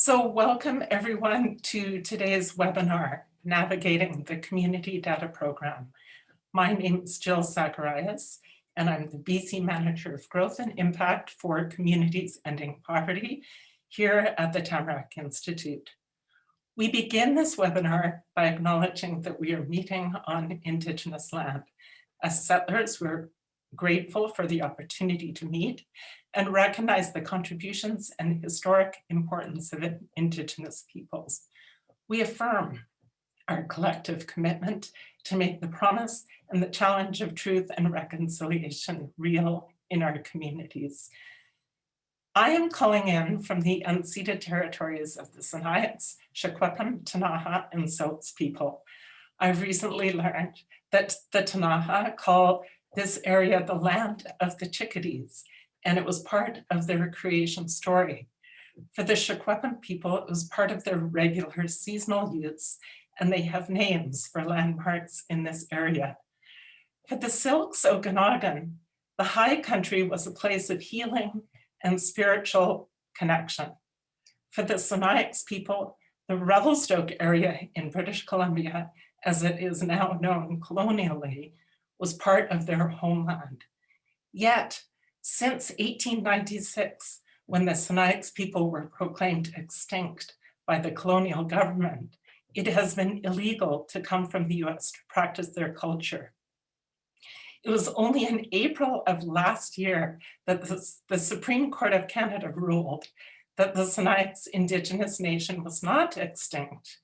So welcome everyone to today's webinar, Navigating the Community Data Program. My name is Jill Zacharias, and I'm the BC Manager of Growth and Impact for Communities Ending Poverty here at the Tamarack Institute. We begin this webinar by acknowledging that we are meeting on Indigenous land. As settlers, we're grateful for the opportunity to meet and recognize the contributions and historic importance of Indigenous peoples. We affirm our collective commitment to make the promise and the challenge of truth and reconciliation real in our communities. I am calling in from the unceded territories of the Sasanites, Secwepemc, Ktunaxa, and Sault's people. I've recently learned that the Ktunaxa call this area the land of the chickadees, and it was part of their creation story. For the Secwepemc people, it was part of their regular seasonal use, and they have names for landmarks in this area. For the Syilx Okanagan, the high country was a place of healing and spiritual connection. For the Sinixt people, the Revelstoke area in British Columbia, as it is now known colonially, was part of their homeland. Yet, since 1896, when the Sinixt people were proclaimed extinct by the colonial government, it has been illegal to come from the US to practice their culture. It was only in April of last year that the Supreme Court of Canada ruled that the Sinixt Indigenous nation was not extinct,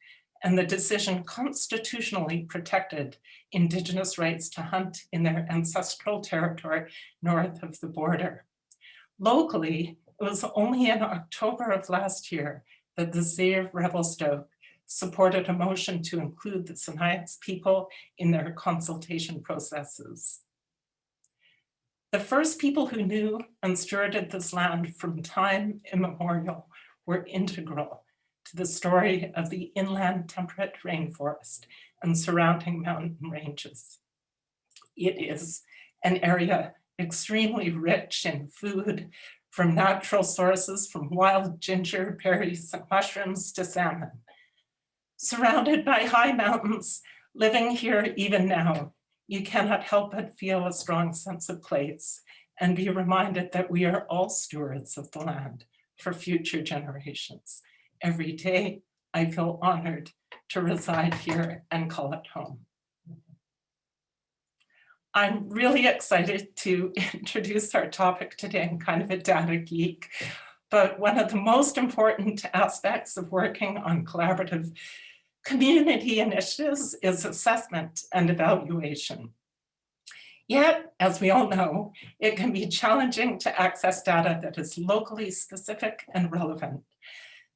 and the decision constitutionally protected Indigenous rights to hunt in their ancestral territory north of the border. Locally, it was only in October of last year that the Zay of Revelstoke supported a motion to include the Sinixt people in their consultation processes. The first people who knew and stewarded this land from time immemorial were integral to the story of the inland temperate rainforest and surrounding mountain ranges. It is an area extremely rich in food from natural sources, from wild ginger, berries, and mushrooms to salmon. Surrounded by high mountains, living here even now, you cannot help but feel a strong sense of place and be reminded that we are all stewards of the land for future generations. Every day, I feel honored to reside here and call it home. I'm really excited to introduce our topic today. I'm kind of a data geek, but one of the most important aspects of working on collaborative community initiatives is assessment and evaluation. Yet, as we all know, it can be challenging to access data that is locally specific and relevant.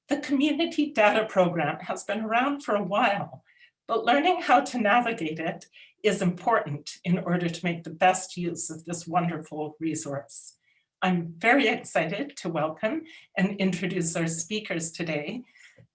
The Community Data Program has been around for a while, but learning how to navigate it is important in order to make the best use of this wonderful resource. I'm very excited to welcome and introduce our speakers today.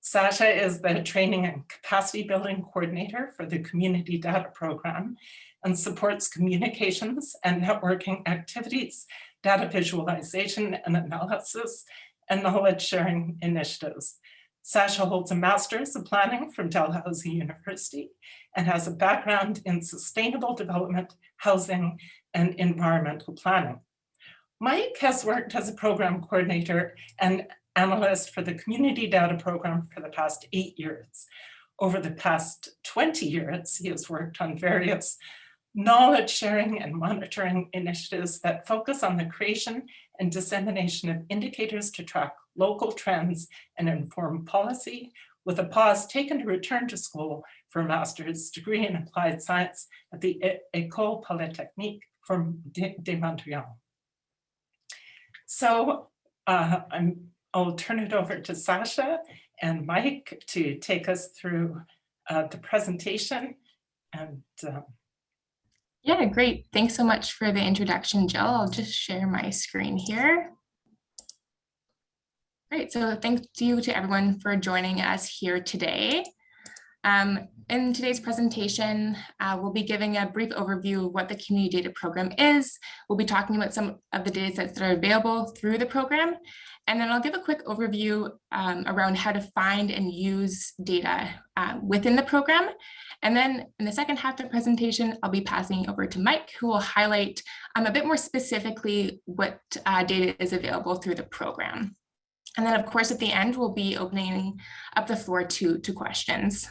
Sasha is the Training and Capacity Building Coordinator for the Community Data Program and supports communications and networking activities, data visualization and analysis, and knowledge sharing initiatives. Sasha holds a master's of planning from Dalhousie University and has a background in sustainable development, housing, and environmental planning. Mike has worked as a program coordinator and analyst for the Community Data Program for the past 8 years. Over the past 20 years, he has worked on various knowledge sharing and monitoring initiatives that focus on the creation and dissemination of indicators to track local trends and inform policy, with a pause taken to return to school for a master's degree in applied science at the École Polytechnique de Montréal. So I'll turn it over to Sasha and Mike to take us through the presentation. And yeah, great. Thanks so much for the introduction, Jill. I'll just share my screen here. Great, so thank you to everyone for joining us here today. In today's presentation, we'll be giving a brief overview of what the Community Data Program is. We'll be talking about some of the data sets that are available through the program. And then I'll give a quick overview around how to find and use data within the program. And then in the second half of the presentation, I'll be passing over to Mike, who will highlight a bit more specifically what data is available through the program. And then, of course, at the end, we'll be opening up the floor to questions.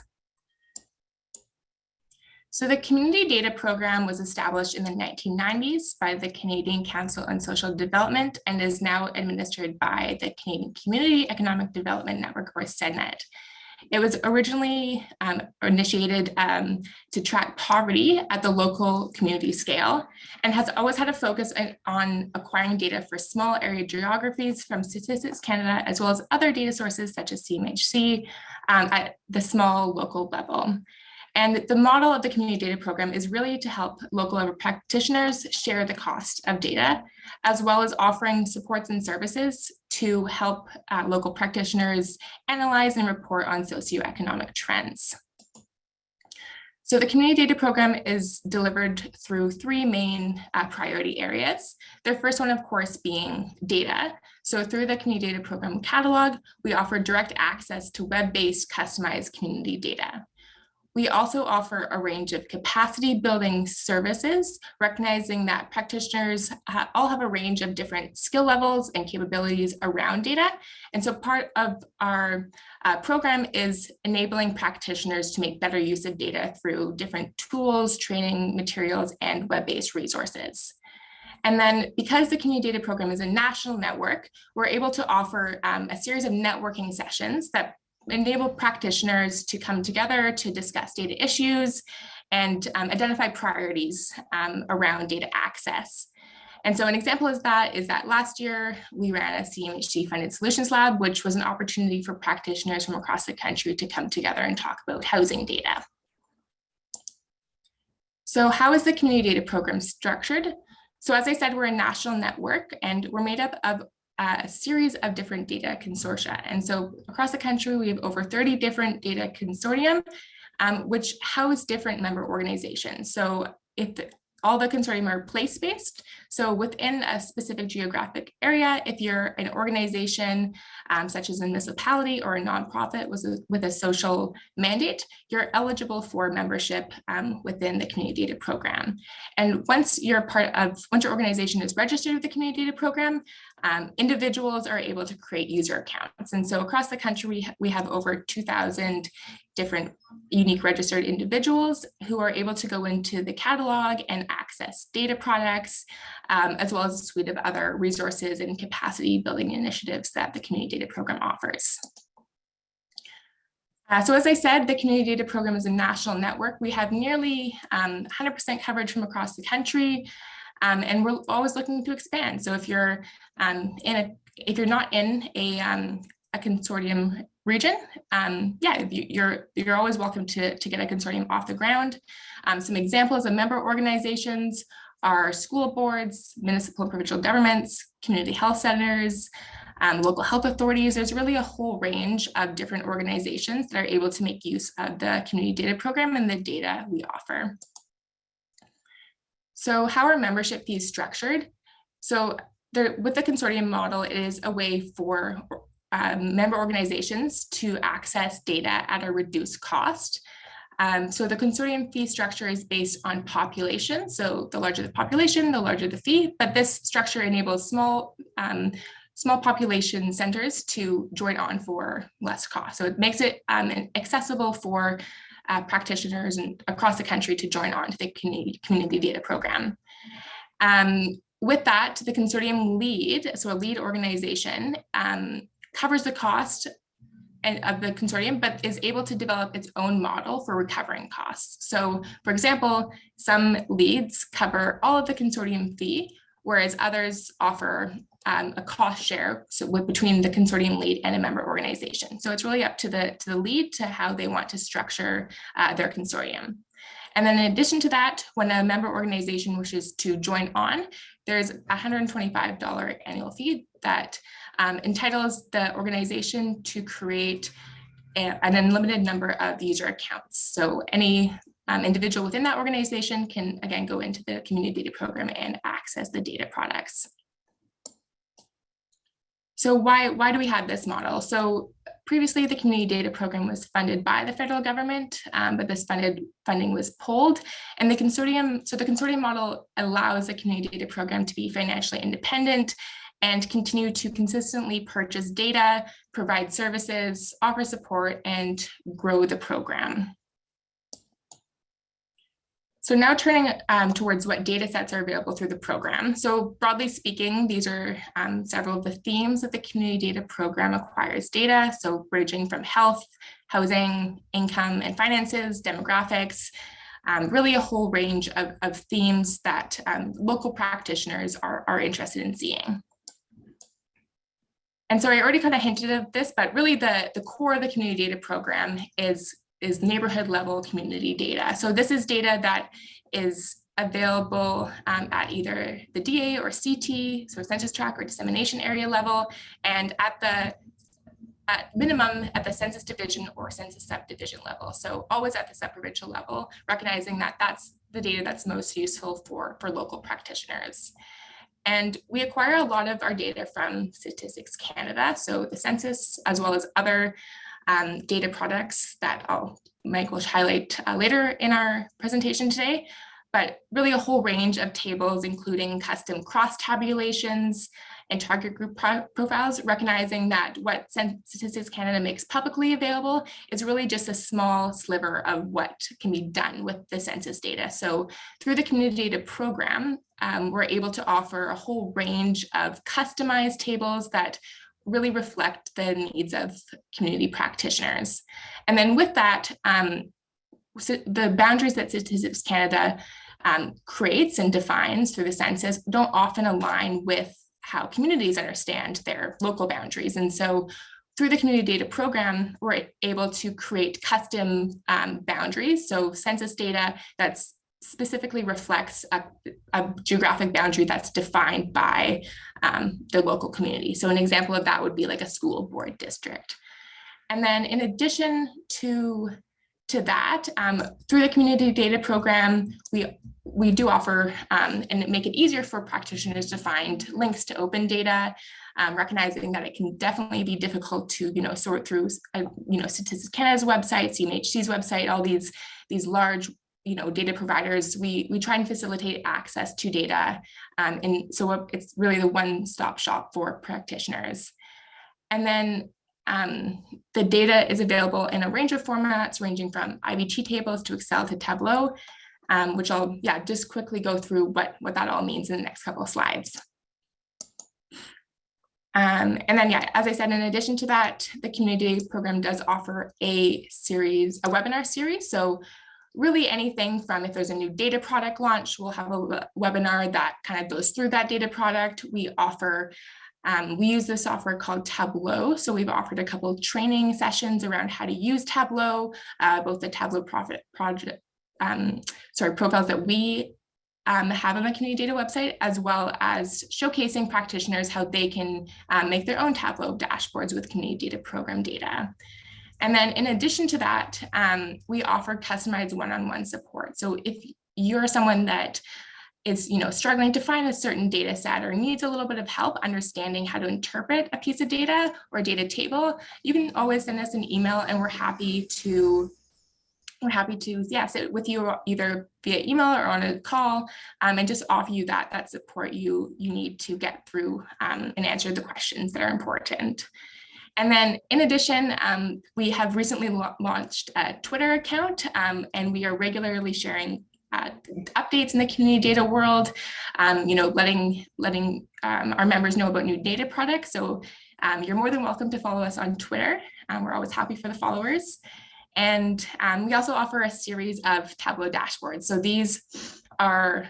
So the Community Data Program was established in the 1990s by the Canadian Council on Social Development and is now administered by the Canadian Community Economic Development Network, or CEDNET. It was originally initiated to track poverty at the local community scale and has always had a focus on acquiring data for small area geographies from Statistics Canada, as well as other data sources such as CMHC at the small local level. And the model of the Community Data Program is really to help local level practitioners share the cost of data, as well as offering supports and services to help local practitioners analyze and report on socioeconomic trends. So the Community Data Program is delivered through three main priority areas. The first one, of course, being data. So through the Community Data Program catalog, we offer direct access to web-based customized community data. We also offer a range of capacity building services, recognizing that practitioners all have a range of different skill levels and capabilities around data. And so part of our program is enabling practitioners to make better use of data through different tools, training materials, and web-based resources. And then because the Community Data Program is a national network, we're able to offer a series of networking sessions that enable practitioners to come together to discuss data issues and identify priorities around data access. And so an example is that last year we ran a CMHC funded solutions lab, which was an opportunity for practitioners from across the country to come together and talk about housing data. So how is the Community Data Program structured? So as I said, we're a national network and we're made up of a series of different data consortia. And so across the country, we have over 30 different data consortium, which house different member organizations. So if all the consortium are place-based, so within a specific geographic area, if you're an organization such as a municipality or a nonprofit with a social mandate, you're eligible for membership within the Community Data Program. And once your organization is registered with the Community Data Program, individuals are able to create user accounts. And so across the country, we have over 2,000 different unique registered individuals who are able to go into the catalog and access data products, as well as a suite of other resources and capacity building initiatives that the Community Data Program offers. So as I said, the Community Data Program is a national network. We have nearly 100% coverage from across the country, and we're always looking to expand. So if you're not in a consortium region, you're always welcome to get a consortium off the ground. Some examples of member organizations are school boards, municipal and provincial governments, community health centers, local health authorities. There's really a whole range of different organizations that are able to make use of the Community Data Program and the data we offer. So how are membership fees structured? So with the consortium model, it is a way for member organizations to access data at a reduced cost. So the consortium fee structure is based on population. So the larger the population, the larger the fee, but this structure enables small population centers to join on for less cost. So it makes it accessible for practitioners across the country to join on to the Community Data Program. With that, the consortium lead, so a lead organization, covers the cost of the consortium, but is able to develop its own model for recovering costs. So for example, some leads cover all of the consortium fee, whereas others offer a cost share between the consortium lead and a member organization. So it's really up to the lead to how they want to structure their consortium. And then in addition to that, when a member organization wishes to join on, there's a $125 annual fee that entitles the organization to create an unlimited number of user accounts. So any individual within that organization can, again, go into the community data program and access the data products. So why do we have this model? So previously, the community data program was funded by the federal government, but this funding was pulled. And the consortium model allows the community data program to be financially independent and continue to consistently purchase data, provide services, offer support, and grow the program. So now turning towards what data sets are available through the program. So broadly speaking, these are several of the themes that the community data program acquires data. So ranging from health, housing, income and finances, demographics, really a whole range of themes that local practitioners are interested in seeing. And so I already kind of hinted at this, but really the core of the community data program is neighborhood level community data. So this is data that is available at either the DA or CT, so census tract or dissemination area level, and at minimum at the census division or census subdivision level. So always at the subprovincial level, recognizing that that's the data that's most useful for local practitioners. And we acquire a lot of our data from Statistics Canada, so the census, as well as other data products that Mike will highlight later in our presentation today, but really a whole range of tables, including custom cross tabulations and target group profiles, recognizing that what Statistics Canada makes publicly available is really just a small sliver of what can be done with the census data. So through the community data program, we're able to offer a whole range of customized tables that really reflect the needs of community practitioners. And then with that, the boundaries that Statistics Canada creates and defines through the census don't often align with how communities understand their local boundaries. And so through the community data program, we're able to create custom boundaries. So census data that's specifically reflects a geographic boundary that's defined by the local community. So an example of that would be like a school board district. And then in addition to that, through the community data program, we do offer and make it easier for practitioners to find links to open data, recognizing that it can definitely be difficult to sort through Statistics Canada's website, CMHC's website, all these large data providers. We try and facilitate access to data, and so it's really the one-stop shop for practitioners. And then the data is available in a range of formats, ranging from IBT tables to Excel to Tableau, which I'll just quickly go through what that all means in the next couple of slides. And then, as I said, in addition to that, the community program does offer a webinar series. So really anything from if there's a new data product launch, we'll have a webinar that kind of goes through that data product. We use this software called Tableau. So we've offered a couple of training sessions around how to use Tableau, both the Tableau profiles that we have on the community data website, as well as showcasing practitioners how they can make their own Tableau dashboards with community data program data. And then in addition to that, we offer customized one-on-one support. So if you're someone that is struggling to find a certain data set or needs a little bit of help understanding how to interpret a piece of data or a data table, you can always send us an email, and we're happy to sit with you either via email or on a call, and just offer you that support you need to get through and answer the questions that are important. And then in addition, we have recently launched a Twitter account, and we are regularly sharing updates in the community data world, letting our members know about new data products. So you're more than welcome to follow us on Twitter. We're always happy for the followers. And we also offer a series of Tableau dashboards. So these are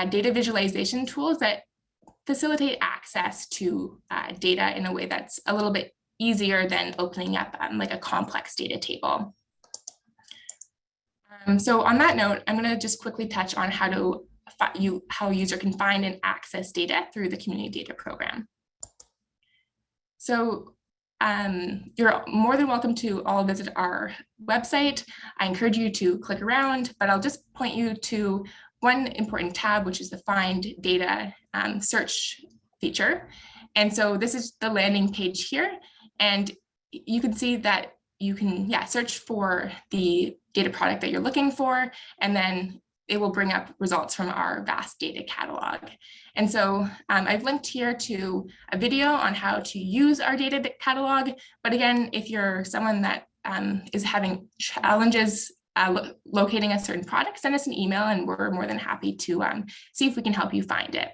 data visualization tools that facilitate access to data in a way that's a little bit easier than opening up like a complex data table. So on that note, I'm going to just quickly touch on how a user can find and access data through the community data program. So you're more than welcome to all visit our website. I encourage you to click around, but I'll just point you to one important tab, which is the Find Data search feature. And so this is the landing page here. And you can see that you can search for the data product that you're looking for, and then it will bring up results from our vast data catalog. And so I've linked here to a video on how to use our data catalog. But again, if you're someone that is having challenges locating a certain product, send us an email and we're more than happy to see if we can help you find it.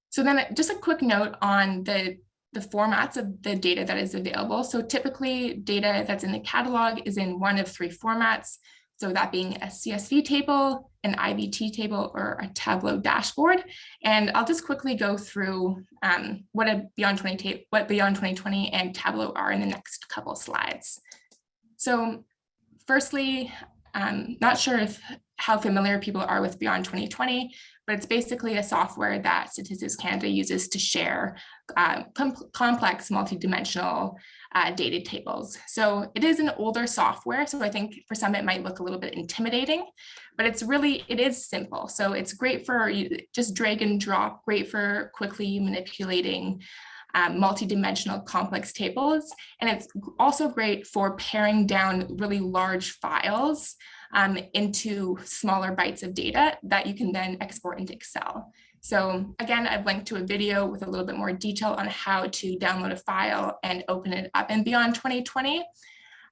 So then just a quick note on the formats of the data that is available. So typically data that's in the catalog is in one of three formats. So that being a CSV table, an IVT table, or a Tableau dashboard. And I'll just quickly go through what Beyond 2020 and Tableau are in the next couple slides. So firstly, not sure how familiar people are with Beyond 2020, but it's basically a software that Statistics Canada uses to share complex multidimensional data tables. So it is an older software, so I think for some it might look a little bit intimidating, but it is simple. So it's great for just drag and drop, great for quickly manipulating multidimensional complex tables. And it's also great for paring down really large files into smaller bytes of data that you can then export into Excel. So again, I've linked to a video with a little bit more detail on how to download a file and open it up in Beyond 2020.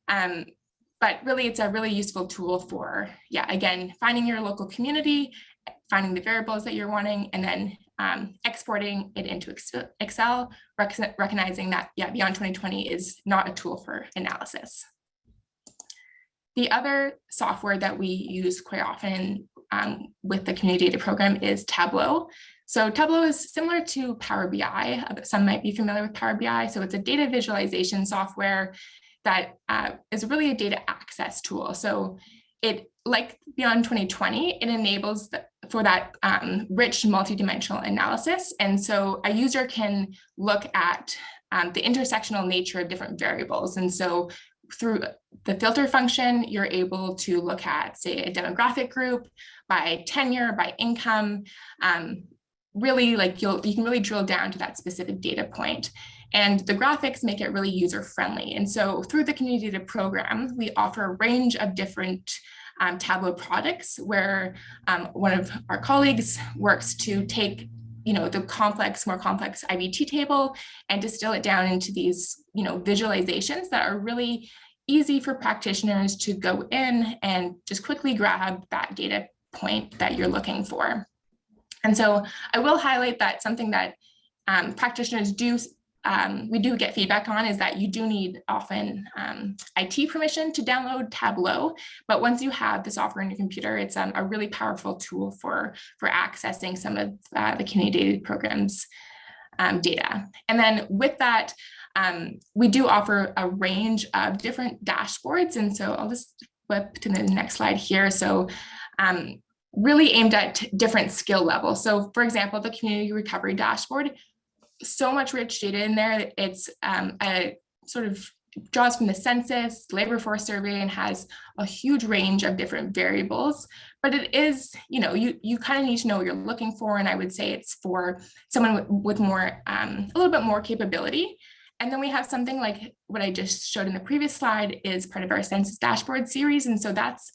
But really, it's a really useful tool for, again, finding your local community, finding the variables that you're wanting, and then exporting it into Excel, recognizing that, Beyond 2020 is not a tool for analysis. The other software that we use quite often with the community data program is Tableau. So Tableau is similar to Power BI. Some might be familiar with Power BI. So it's a data visualization software that is really a data access tool. So it, like Beyond 2020, it enables for that rich multidimensional analysis. And so a user can look at the intersectional nature of different variables. And so through the filter function, you're able to look at, say, a demographic group by tenure, by income. Really, like you can really drill down to that specific data point. And the graphics make it really user-friendly. And so through the community data program, we offer a range of different Tableau products where one of our colleagues works to take the more complex IVT table and distill it down into these visualizations that are really easy for practitioners to go in and just quickly grab that data point that you're looking for. And so I will highlight that something that practitioners we do get feedback on is that you do need often IT permission to download Tableau, but once you have the software on your computer, it's a really powerful tool for accessing some of the community data program's data. And then with that, we do offer a range of different dashboards. And so I'll just flip to the next slide here. So really aimed at different skill levels. So for example, the community recovery dashboard, so much rich data in there. It's a sort of draws from the census, labor force survey, and has a huge range of different variables. But it is, you kind of need to know what you're looking for. And I would say it's for someone with more, a little bit more capability. And then we have something like what I just showed in the previous slide is part of our census dashboard series. And so that's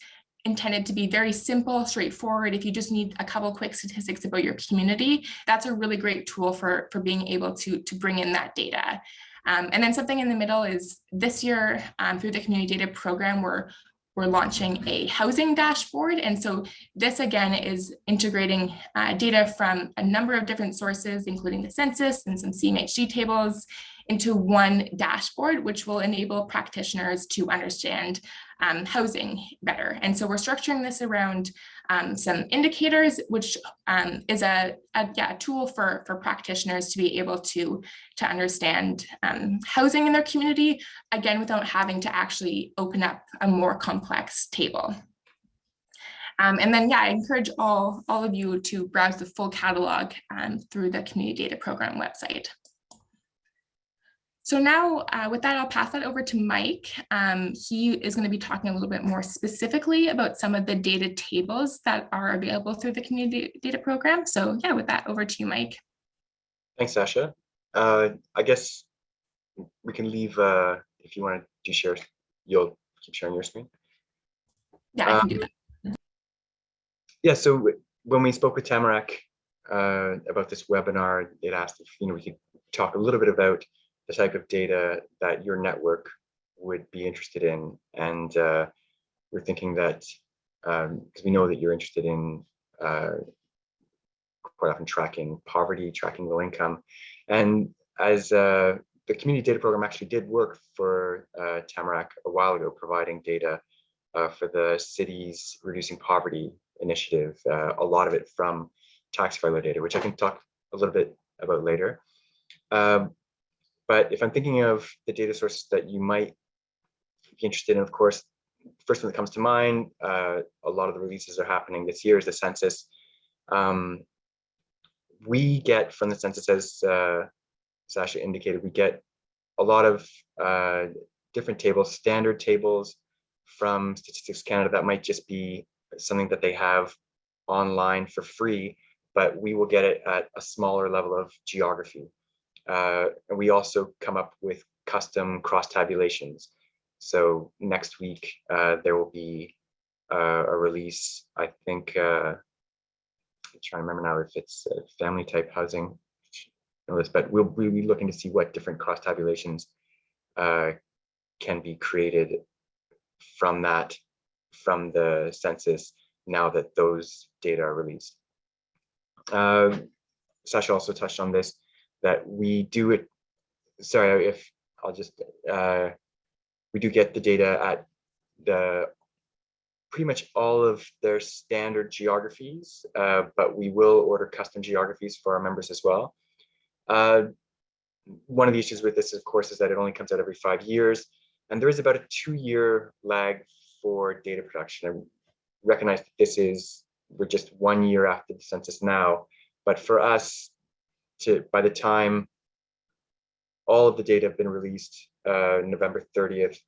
intended to be very simple, straightforward. If you just need a couple quick statistics about your community, that's a really great tool for being able to bring in that data. And then something in the middle is this year through the community data program, we're launching a housing dashboard. And so this again is integrating data from a number of different sources, including the census and some CMHG tables, into one dashboard, which will enable practitioners to understand housing better. And so we're structuring this around some indicators, which is a tool for practitioners to be able to understand housing in their community, again, without having to actually open up a more complex table. And then, I encourage all of you to browse the full catalog through the Community Data Program website. So now with that, I'll pass that over to Mike. He is going to be talking a little bit more specifically about some of the data tables that are available through the community data program. So yeah, with that, over to you, Mike. Thanks, Sasha. I guess we can leave, if you want to do share, you'll keep sharing your screen. Yeah, I can do that. Yeah, so when we spoke with Tamarack about this webinar, it asked if we could talk a little bit about the type of data that your network would be interested in. And we're thinking that, because we know that you're interested in quite often tracking poverty, tracking low income. And as the community data program actually did work for Tamarack a while ago, providing data for the city's reducing poverty initiative, a lot of it from tax filer data, which I can talk a little bit about later. But if I'm thinking of the data sources that you might be interested in, of course, first one that comes to mind, a lot of the releases are happening this year, is the census. We get from the census, as Sasha indicated, we get a lot of different tables, standard tables from Statistics Canada that might just be something that they have online for free, but we will get it at a smaller level of geography. And we also come up with custom cross tabulations. So next week, there will be a release, I think, I'm trying to remember now if it's family type housing, but we'll be looking to see what different cross tabulations can be created from the census now that those data are released. Sasha also touched on this, that we do it, sorry, if I'll just, we do get the data at the pretty much all of their standard geographies, but we will order custom geographies for our members as well. One of the issues with this, of course, is that it only comes out every 5 years, and there is about a 2-year lag for data production. I recognize that we're just 1 year after the census now, but for us, by the time all of the data have been released, November 30th,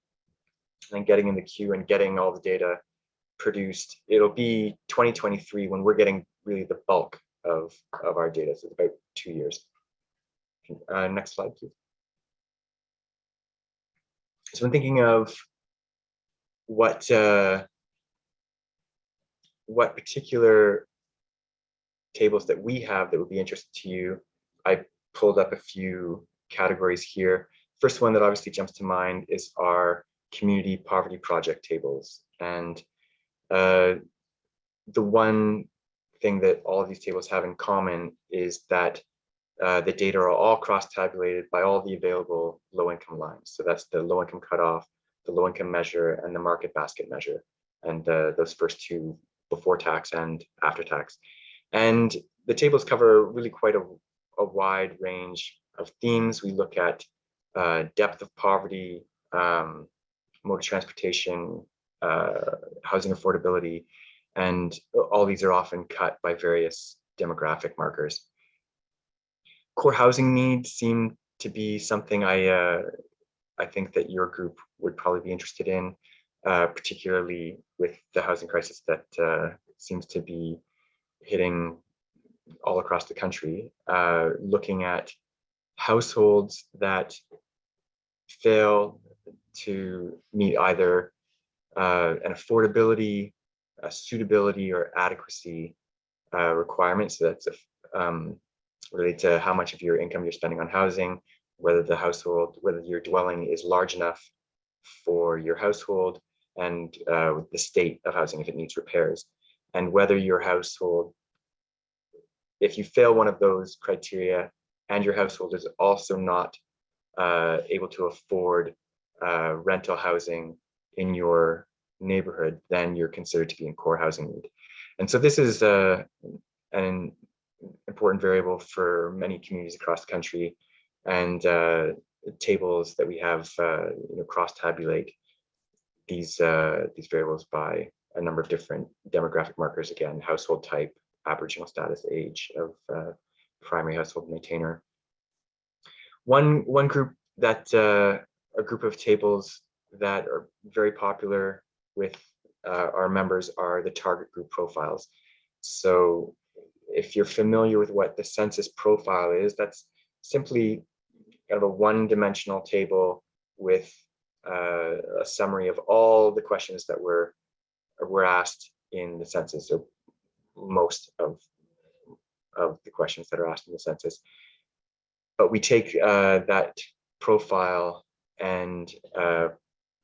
and getting in the queue and getting all the data produced, it'll be 2023 when we're getting really the bulk of our data. So it's about 2 years. Next slide, please. So I'm thinking of what particular tables that we have that would be interesting to you. I pulled up a few categories here. First one that obviously jumps to mind is our community poverty project tables. And the one thing that all of these tables have in common is that the data are all cross-tabulated by all the available low-income lines. So that's the low-income cutoff, the low-income measure, and the market basket measure. And those first two before tax and after tax. And the tables cover really quite a wide range of themes. We look at depth of poverty, mode of transportation, housing affordability, and all these are often cut by various demographic markers. Core housing needs seem to be something I think that your group would probably be interested in, particularly with the housing crisis that seems to be hitting all across the country, looking at households that fail to meet either an affordability, a suitability, or adequacy requirement. So that's related to how much of your income you're spending on housing, whether your dwelling is large enough for your household, and the state of housing if it needs repairs, and whether your household, if you fail one of those criteria and your household is also not able to afford rental housing in your neighborhood, then you're considered to be in core housing need. And so this is an important variable for many communities across the country, and tables that we have cross-tabulate these variables by a number of different demographic markers. Again, household type, Aboriginal status, age of primary household maintainer. One group a group of tables that are very popular with our members are the target group profiles. So if you're familiar with what the census profile is, that's simply kind of a one-dimensional table with a summary of all the questions that were asked in the census, or most of the questions that are asked in the census. But we take that profile and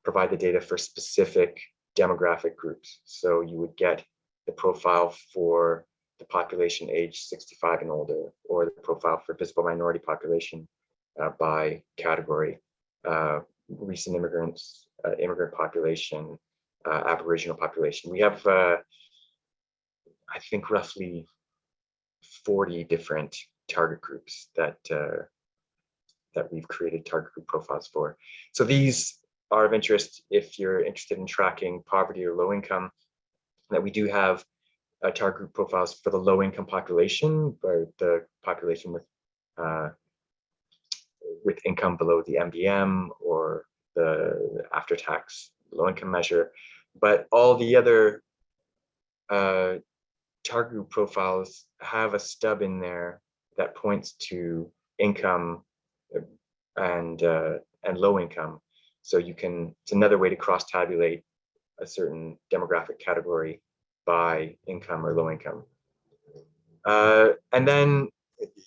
provide the data for specific demographic groups. So you would get the profile for the population age 65 and older, or the profile for visible minority population by category, recent immigrants, immigrant population, Aboriginal population. We have, I think, roughly 40 different target groups that we've created target group profiles for. So these are of interest if you're interested in tracking poverty or low income. That we do have target group profiles for the low income population, or the population with income below the MBM or the after tax low income measure. But all the other target group profiles have a stub in there that points to income and low income. So you can, it's another way to cross tabulate a certain demographic category by income or low income. And then,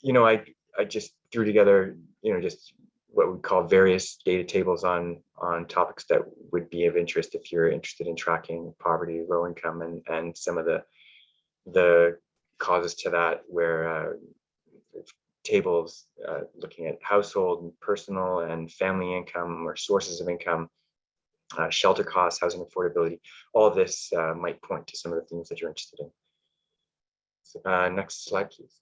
you know, I just threw together, you know, just what we call various data tables on topics that would be of interest if you're interested in tracking poverty, low income, and some of the causes to that, where tables looking at household and personal and family income or sources of income, shelter costs, housing affordability, all of this might point to some of the things that you're interested in. So, next slide, please.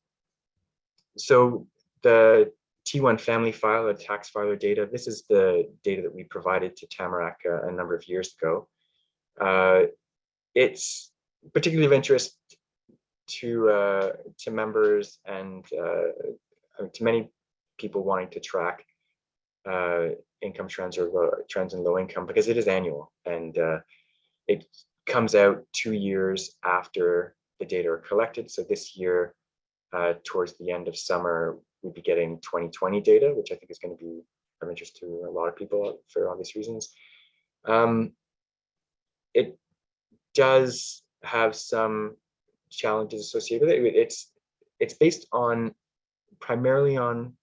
So the T1 family file or tax filer data, this is the data that we provided to Tamarack a number of years ago. It's particularly of interest to members and to many people wanting to track income trends or trends in low income, because it is annual, and it comes out 2 years after the data are collected. So this year, towards the end of summer, we'll be getting 2020 data, which I think is going to be of interest to a lot of people for obvious reasons. It does have some challenges associated with it. It's based on primarily on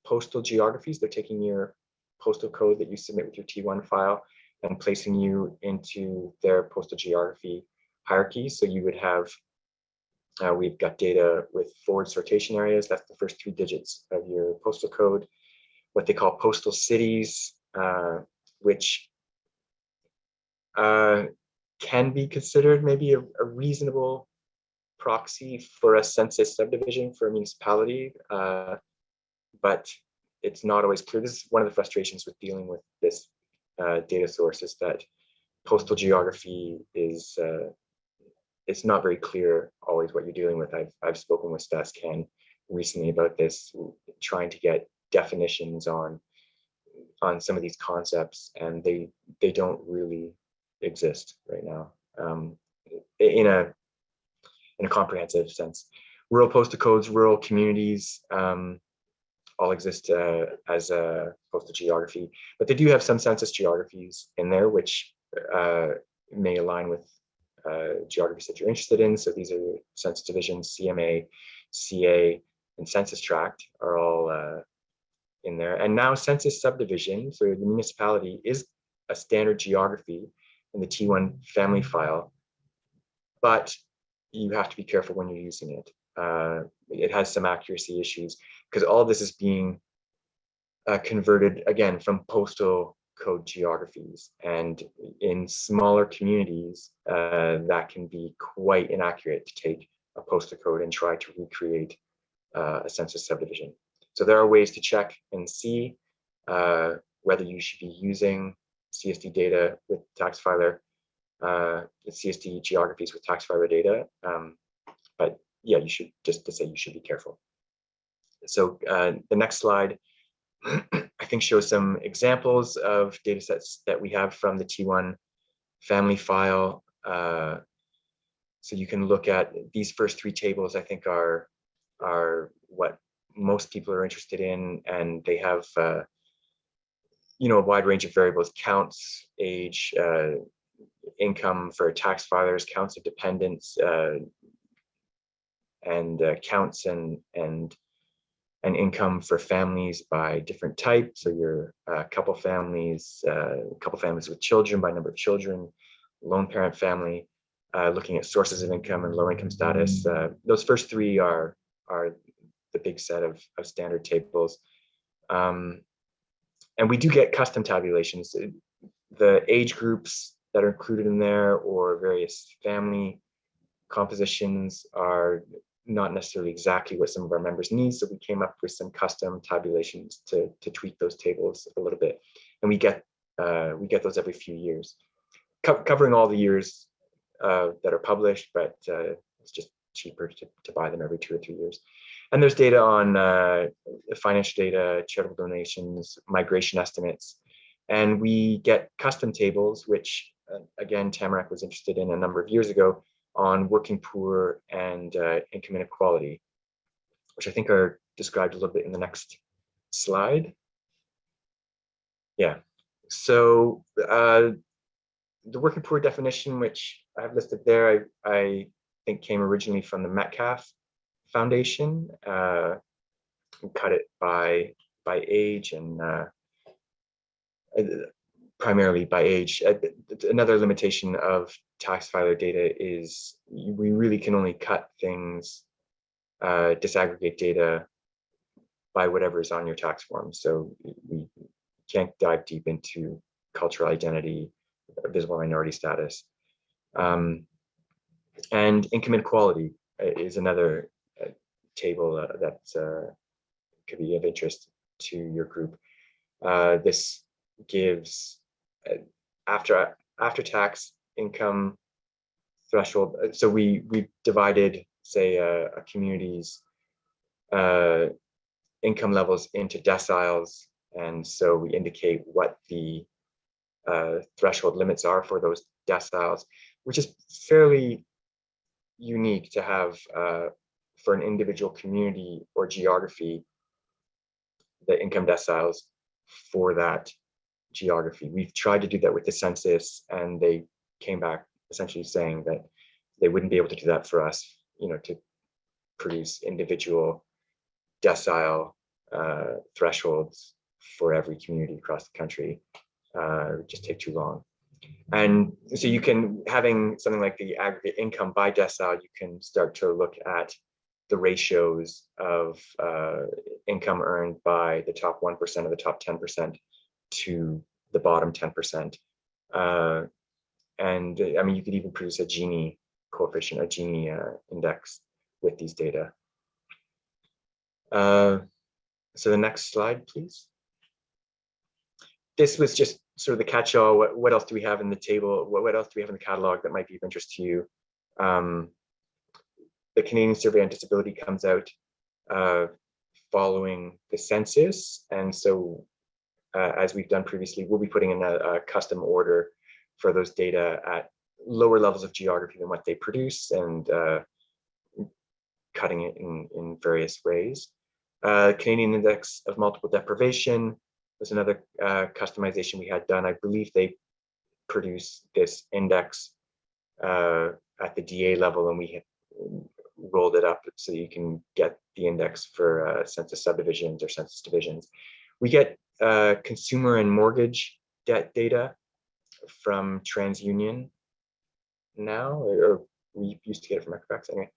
postal geographies. They're taking your postal code that you submit with your T1 file and placing you into their postal geography hierarchy. So you would have, we've got data with forward sortation areas. That's the first 3 digits of your postal code. What they call postal cities, which can be considered maybe a reasonable proxy for a census subdivision for a municipality, but it's not always clear. This is one of the frustrations with dealing with this data source, is that postal geography is it's not very clear always what you're dealing with. I've spoken with StatsCan recently about this, trying to get definitions on some of these concepts, and they don't really exist right now in a comprehensive sense. Rural postal codes, rural communities all exist as a postal geography, but they do have some census geographies in there, which may align with geographies that you're interested in. So these are census divisions, CMA, CA, and census tract are all in there. And now census subdivision, so the municipality, is a standard geography in the T1 family file, but you have to be careful when you're using it. It has some accuracy issues because all of this is being converted, again, from postal code geographies. And in smaller communities, that can be quite inaccurate to take a postal code and try to recreate a census subdivision. So there are ways to check and see whether you should be using CSD data with tax filer, CSD geographies with tax filer data. But yeah, you should, just to say, you should be careful. So the next slide, I think can show some examples of data sets that we have from the T1 family file. So you can look at these first three tables, I think are what most people are interested in, and they have you know, a wide range of variables: counts, age, income for tax filers, counts of dependents, and counts and income for families by different types. So your couple families with children by number of children, lone parent family, looking at sources of income and low income status. Those first three are the big set of standard tables. And we do get custom tabulations. The age groups that are included in there or various family compositions are not necessarily exactly what some of our members need. So we came up with some custom tabulations to tweak those tables a little bit. And we get those every few years, covering all the years that are published, but it's just cheaper to buy them every 2 or 3 years. And there's data on financial data, charitable donations, migration estimates. And we get custom tables, which again, Tamarack was interested in a number of years ago, on working poor and income inequality, which I think are described a little bit in the next slide. Yeah, so the working poor definition, which I have listed there, I think came originally from the Metcalf Foundation. We cut it by age and primarily by age. Another limitation of tax filer data is we really can only cut things, disaggregate data by whatever is on your tax form. So we can't dive deep into cultural identity, visible minority status. And income inequality is another table that could be of interest to your group. This gives after tax income threshold. So we divided, say, a community's income levels into deciles, and so we indicate what the threshold limits are for those deciles, which is fairly unique to have for an individual community or geography, the income deciles for that geography. We've tried to do that with the census, and they came back essentially saying that they wouldn't be able to do that for us, you know, to produce individual decile thresholds for every community across the country. It would just take too long. And so you can, having something like the aggregate income by decile, you can start to look at the ratios of income earned by the top 1% of the top 10% to the bottom 10%. And I mean, you could even produce a Gini coefficient, a Gini index with these data. So the next slide, please. This was just sort of the catch-all. What else do we have in the table? What else do we have in the catalog that might be of interest to you? The Canadian Survey on Disability comes out following the census. And so as we've done previously, we'll be putting in a custom order for those data at lower levels of geography than what they produce, and cutting it in various ways. Canadian Index of Multiple Deprivation was another customization we had done. I believe they produce this index at the DA level, and we have rolled it up so you can get the index for census subdivisions or census divisions. We get consumer and mortgage debt data from TransUnion now, or we used to get it from Equifax anyway.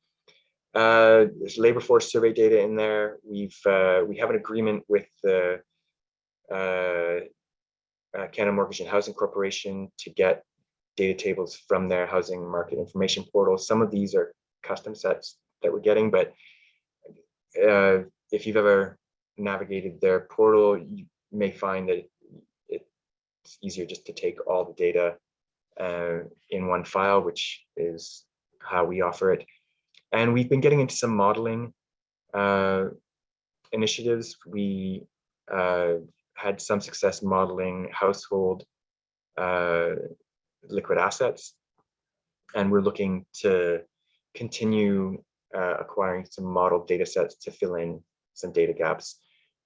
There's labor force survey data in there. We have an agreement with the Canada Mortgage and Housing Corporation to get data tables from their housing market information portal. Some of these are custom sets that we're getting, but if you've ever navigated their portal, you may find that it's easier just to take all the data in one file, which is how we offer it. And we've been getting into some modeling initiatives. We had some success modeling household liquid assets, and we're looking to continue acquiring some model data sets to fill in some data gaps.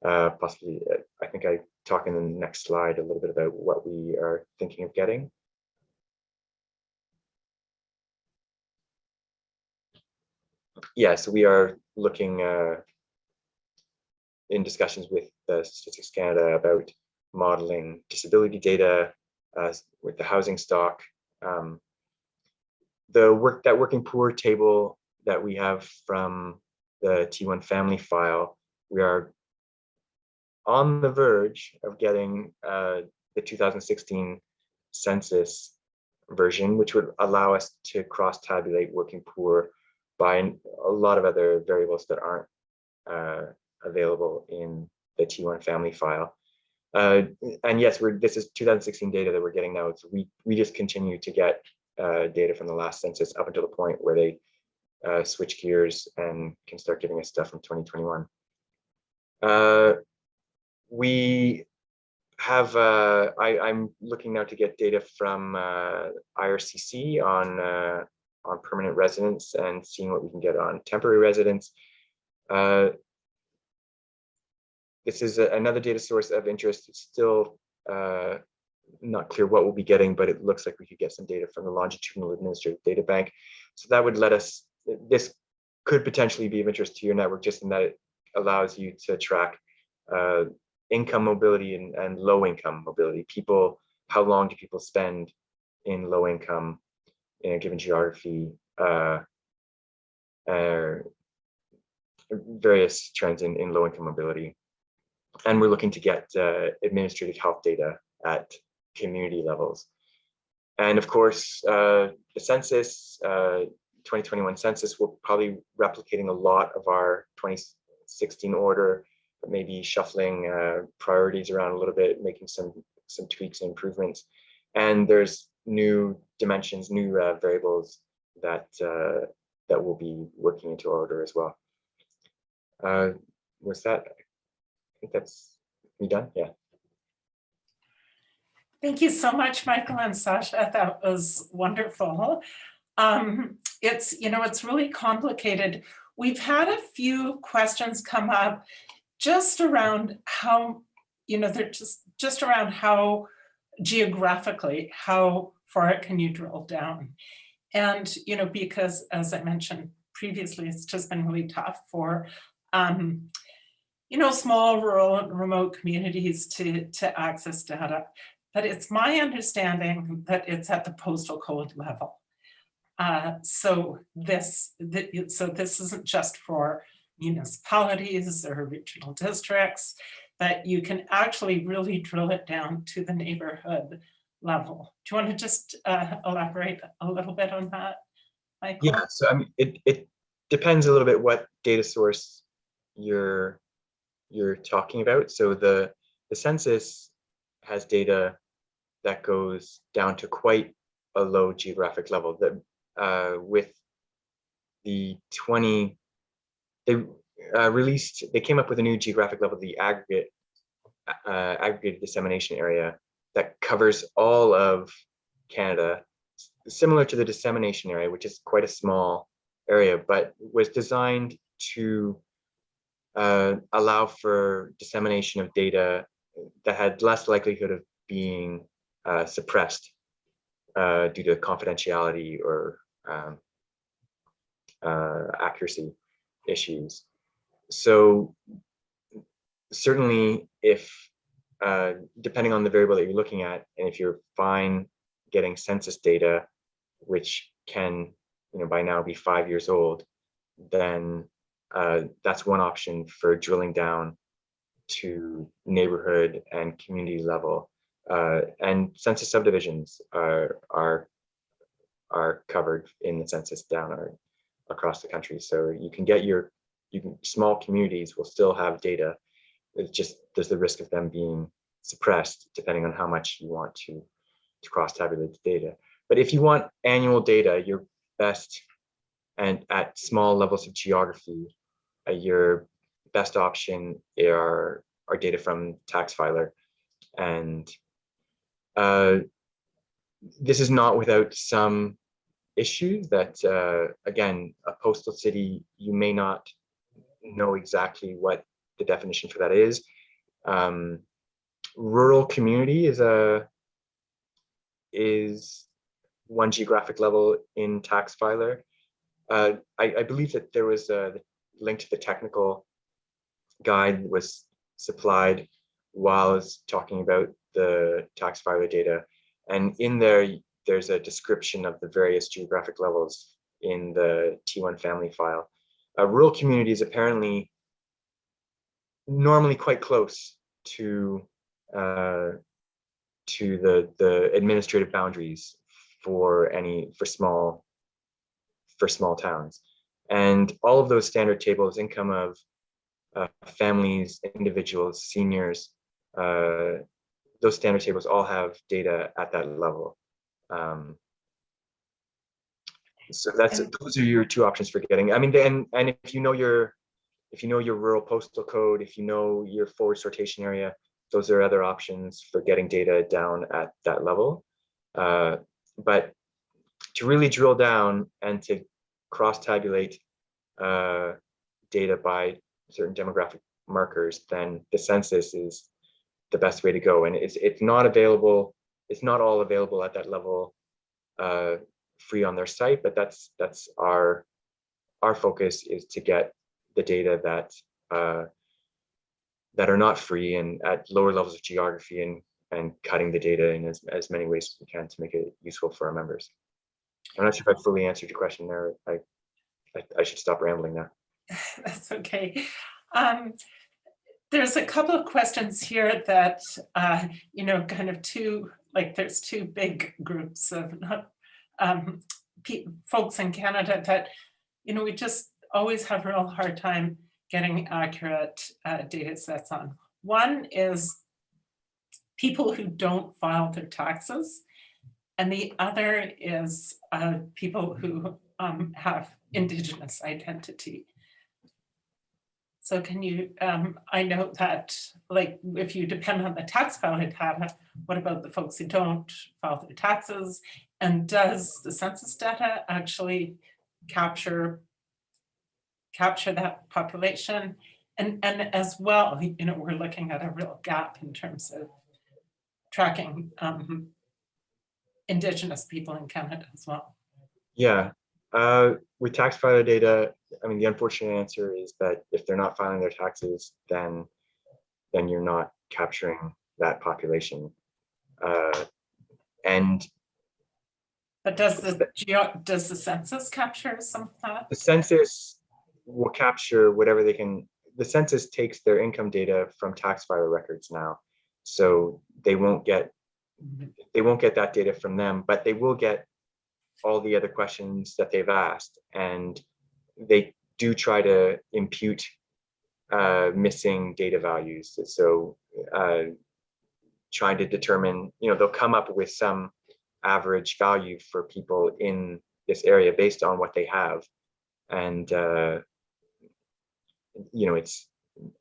Possibly, I think I talk in the next slide a little bit about what we are thinking of getting. Yeah, so we are looking in discussions with Statistics Canada about modeling disability data with the housing stock. The working poor table that we have from the T1 family file, we are on the verge of getting the 2016 census version, which would allow us to cross-tabulate working poor by a lot of other variables that aren't available in the T1 family file. And yes, this is 2016 data that we're getting now. So we just continue to get data from the last census up until the point where they switch gears and can start giving us stuff from 2021. We have, I'm looking now to get data from IRCC on permanent residents and seeing what we can get on temporary residents. This is another data source of interest. It's still not clear what we'll be getting, but it looks like we could get some data from the Longitudinal Administrative Data Bank. So that would let us, this could potentially be of interest to your network, just in that it allows you to track income mobility and low income mobility. People, how long do people spend in low income in a given geography? Various trends in low income mobility. And we're looking to get administrative health data at community levels. And of course, the census, 2021 census, will probably replicating a lot of our 2016 order, but maybe shuffling priorities around a little bit, making some tweaks and improvements. And there's new dimensions, new variables that that we'll be working into our order as well. Was that? I think that's me done. Yeah. Thank you so much, Michael and Sasha. That was wonderful. It's, you know, it's really complicated. We've had a few questions come up just around how, you know, they're just around how geographically, how far can you drill down? And, you know, because as I mentioned previously, it's just been really tough for you know, small, rural, and remote communities to access data. But it's my understanding that it's at the postal code level. So this isn't just for municipalities or regional districts, but you can actually really drill it down to the neighborhood level. Do you want to just elaborate a little bit on that, Michael? Yeah, so I mean, it depends a little bit what data source you're talking about. So the census has data that goes down to quite a low geographic level. That with the they came up with a new geographic level, the aggregated dissemination area, that covers all of Canada, similar to the dissemination area, which is quite a small area, but was designed to allow for dissemination of data that had less likelihood of being suppressed due to confidentiality or accuracy issues. So certainly, if depending on the variable that you're looking at, and if you're fine getting census data, which can, you know, by now be 5 years old, then that's one option for drilling down to neighborhood and community level. And census subdivisions are covered in the census down across the country. So you can get small communities will still have data. It's just there's the risk of them being suppressed depending on how much you want to cross-tabulate the data. But if you want annual data, your best, and at small levels of geography, your best option are data from tax filer. And this is not without some issues that, again, a postal city, you may not know exactly what the definition for that is. Rural community is one geographic level in tax filer. I believe that there was a link to the technical guide was supplied while I was talking about the tax filer data. And in there, there's a description of the various geographic levels in the T1 family file. Rural communities apparently normally quite close to the administrative boundaries for small towns. And all of those standard tables, income of families, individuals, seniors, those standard tables all have data at that level. So those are your two options for getting. I mean, and if you know your rural postal code, if you know your forward sortation area, those are other options for getting data down at that level. But to really drill down and to cross-tabulate data by certain demographic markers, then the census is the best way to go. And it's not available. It's not all available at that level free on their site, but that's our focus is to get the data that are not free and at lower levels of geography and cutting the data in as many ways as we can to make it useful for our members. I'm not sure if I fully answered your question there. I should stop rambling now. That's okay. There's a couple of questions here that, kind of there's two big groups of folks in Canada that, we just always have a real hard time getting accurate data sets on. One is people who don't file their taxes, and the other is people who have Indigenous identity. So can you, I know that if you depend on the tax filing data, what about the folks who don't file their taxes? And does the census data actually capture that population? And as well, we're looking at a real gap in terms of tracking Indigenous people in Canada as well. Yeah, with tax filer data, I mean, the unfortunate answer is that if they're not filing their taxes, then you're not capturing that population. But does the census capture some of that? The census will capture whatever they can. The census takes their income data from tax filer records now, so they won't get that data from them, but they will get all the other questions that they've asked, and they do try to impute missing data values. So trying to determine, they'll come up with some average value for people in this area based on what they have. And,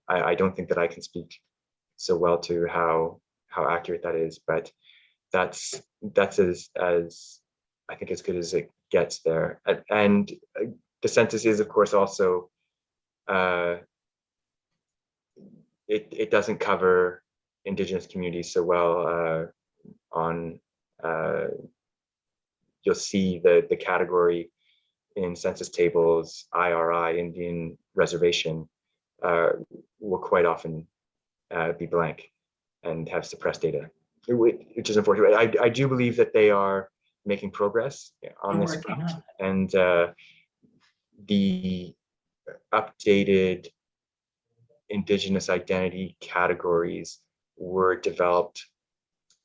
I don't think that I can speak so well to how accurate that is, but that's as I think as good as it gets there. And the census is, of course, also it doesn't cover Indigenous communities so well. You'll see the category in census tables, IRI, Indian reservation, will quite often be blank and have suppressed data, which is unfortunate. I do believe that they are making progress on this front, and the updated Indigenous identity categories were developed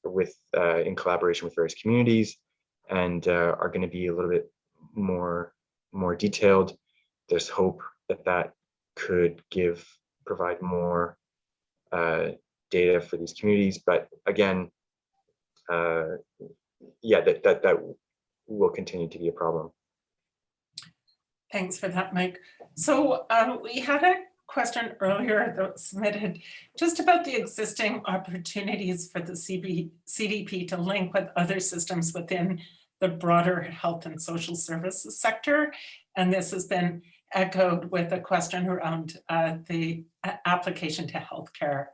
in collaboration with various communities, and are going to be a little bit more detailed. There's hope that could provide more data for these communities, but again, that will continue to be a problem. Thanks for that, Mike. So we had question earlier that was submitted just about the existing opportunities for the CDP to link with other systems within the broader health and social services sector. And this has been echoed with a question around the application to healthcare.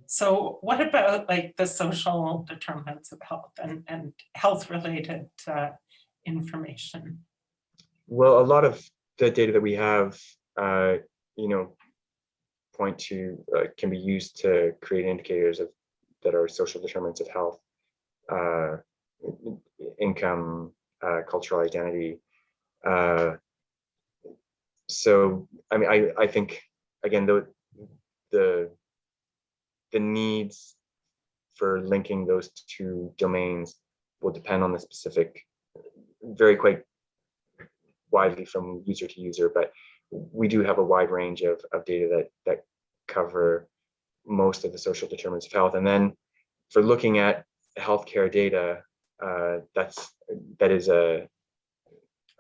So what about like the social determinants of health and health related information? Well, a lot of the data that we have, point to can be used to create indicators that are social determinants of health, income, cultural identity. So, I mean, I think again, the needs for linking those two domains will depend on the specific, vary quite widely from user to user, but we do have a wide range of data that cover most of the social determinants of health. And then for looking at healthcare data, that is a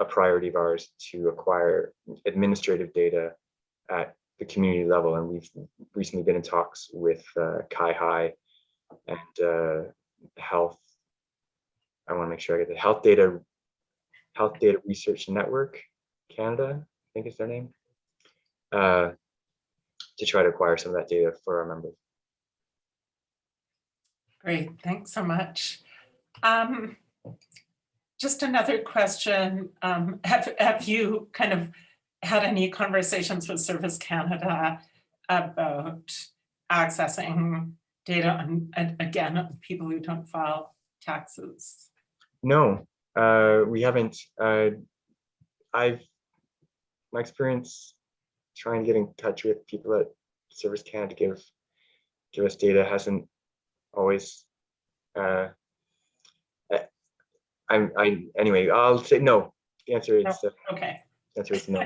priority of ours to acquire administrative data at the community level. And we've recently been in talks with Kai and health. I want to make sure I get the Health Data Research Network Canada, I think is their name, to try to acquire some of that data for our members. Great, thanks so much. Just another question. Have you kind of had any conversations with Service Canada about accessing data on, again, on people who don't file taxes? No, we haven't. My experience trying to get in touch with people at Service Canada to give us data hasn't always. Anyway, I'll say no. The answer is okay. The answer is no.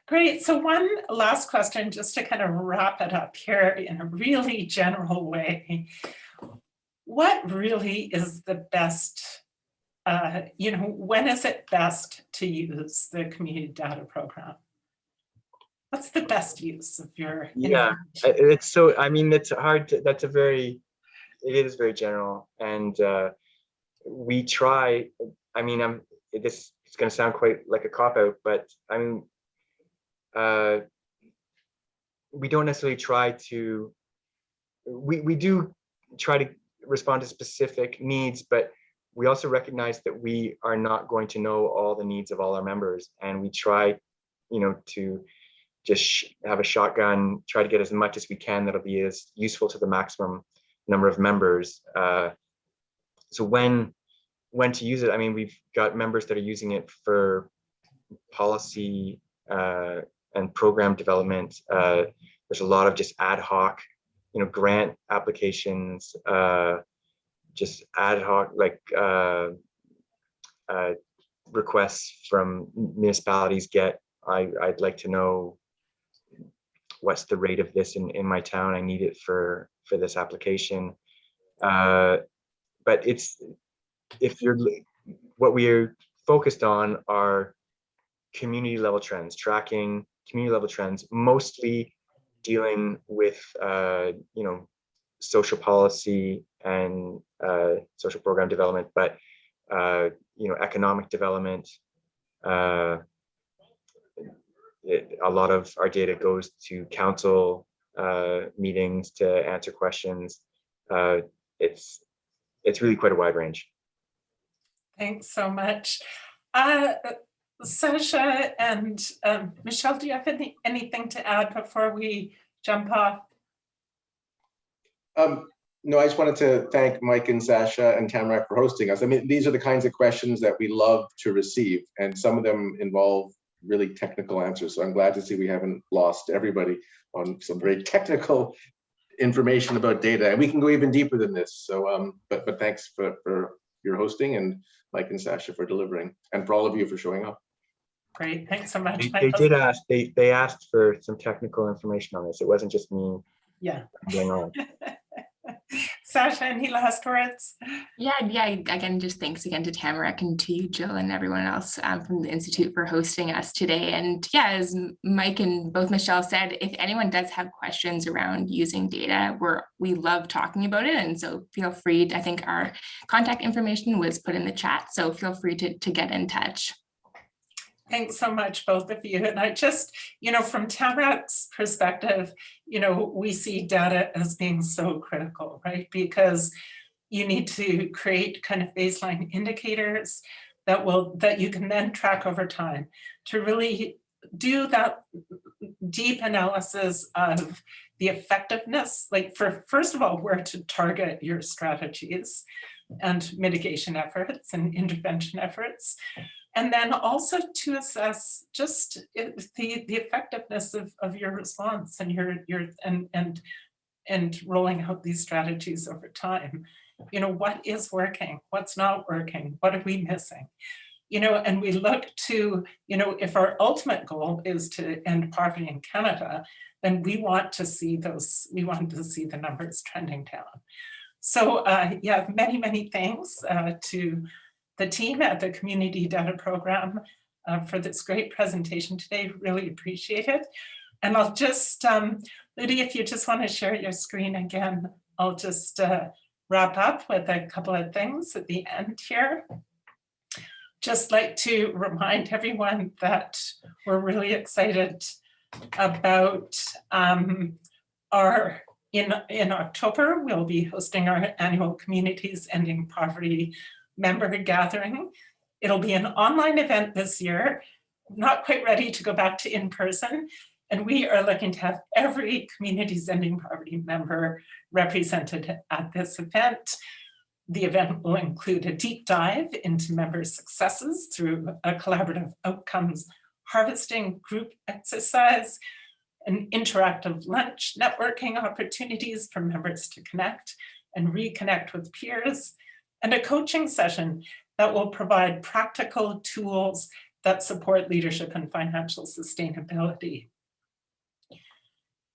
Great. So one last question, just to kind of wrap it up here in a really general way. What really is the best? When is it best to use the community data program? What's the best use of your information? It's so, I mean, it's hard to, it is very general, and we try, I mean, it's going to sound quite like a cop-out, but I mean, we don't necessarily try to, we do try to respond to specific needs, but we also recognize that we are not going to know all the needs of all our members, and we try, to just have a shotgun, try to get as much as we can that'll be as useful to the maximum number of members. So when to use it, I mean, we've got members that are using it for policy and program development. There's a lot of just ad hoc, grant applications, just ad hoc, like requests from municipalities I'd like to know what's the rate of this in my town. I need it for this application. But what we're focused on are community level trends, tracking community level trends, mostly dealing with social policy and social program development, but economic development. A lot of our data goes to council meetings to answer questions. It's really quite a wide range. Thanks so much. Sasha and Michelle, do you have anything to add before we jump off? No, I just wanted to thank Mike and Sasha and Tamarack for hosting us. I mean, these are the kinds of questions that we love to receive, and some of them involve really technical answers. So I'm glad to see we haven't lost everybody on some very technical information about data, and we can go even deeper than this. So, but thanks for your hosting, and Mike and Sasha for delivering, and for all of you for showing up. Great, thanks so much. They did ask. They asked for some technical information on this. It wasn't just me. Yeah. Going on. Sasha, any last words? Yeah, again, just thanks again to Tamarack and to you, Jill, and everyone else from the Institute for hosting us today. And yeah, as Mike and both Michelle said, if anyone does have questions around using data, we love talking about it. And so feel free, I think our contact information was put in the chat, so feel free to get in touch. Thanks so much, both of you. And I just, from Tamarack's perspective, we see data as being so critical, right? Because you need to create kind of baseline indicators that you can then track over time to really do that deep analysis of the effectiveness, like first of all, where to target your strategies and mitigation efforts and intervention efforts. And then also to assess just the effectiveness of your response and and rolling out these strategies over time. What is working? What's not working? What are we missing? And we look to, if our ultimate goal is to end poverty in Canada, then we want to see the numbers trending down. So yeah, many, many thanks to the team at the Community Data Program for this great presentation today. Really appreciate it. And I'll just, Ludi, if you just want to share your screen again, I'll just wrap up with a couple of things at the end here. Just like to remind everyone that we're really excited about in October, we'll be hosting our annual Communities Ending Poverty member gathering. It'll be an online event this year, not quite ready to go back to in person. And we are looking to have every Communities Ending Poverty member represented at this event. The event will include a deep dive into member successes through a collaborative outcomes harvesting group exercise, an interactive lunch networking opportunities for members to connect and reconnect with peers, and a coaching session that will provide practical tools that support leadership and financial sustainability.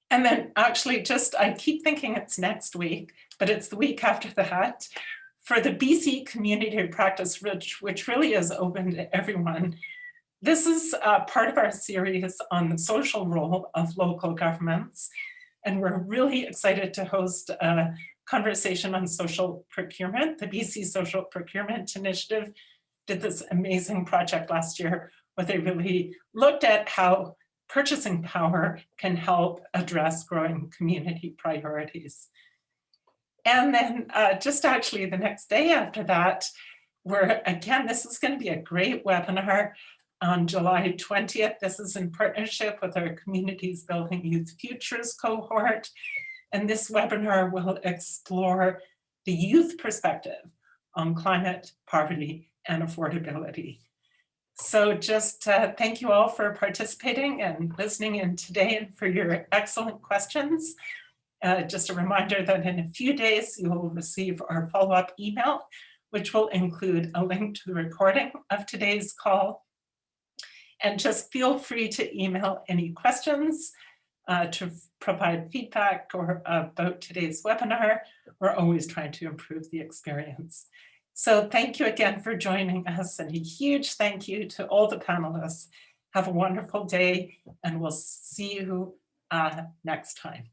And then actually I keep thinking it's next week, but it's the week after that, for the BC Community Practice, which really is open to everyone. This is part of our series on the social role of local governments. And we're really excited to host a conversation on social procurement. The BC Social Procurement Initiative did this amazing project last year where they really looked at how purchasing power can help address growing community priorities. And then just actually the next day after that, this is going to be a great webinar on July 20th. This is in partnership with our Communities Building Youth Futures cohort. And this webinar will explore the youth perspective on climate, poverty, and affordability. So just thank you all for participating and listening in today and for your excellent questions. Just a reminder that in a few days, you will receive our follow-up email, which will include a link to the recording of today's call. And just feel free to email any questions to provide feedback or about today's webinar. We're always trying to improve the experience. So thank you again for joining us, and a huge thank you to all the panelists. Have a wonderful day, and we'll see you next time.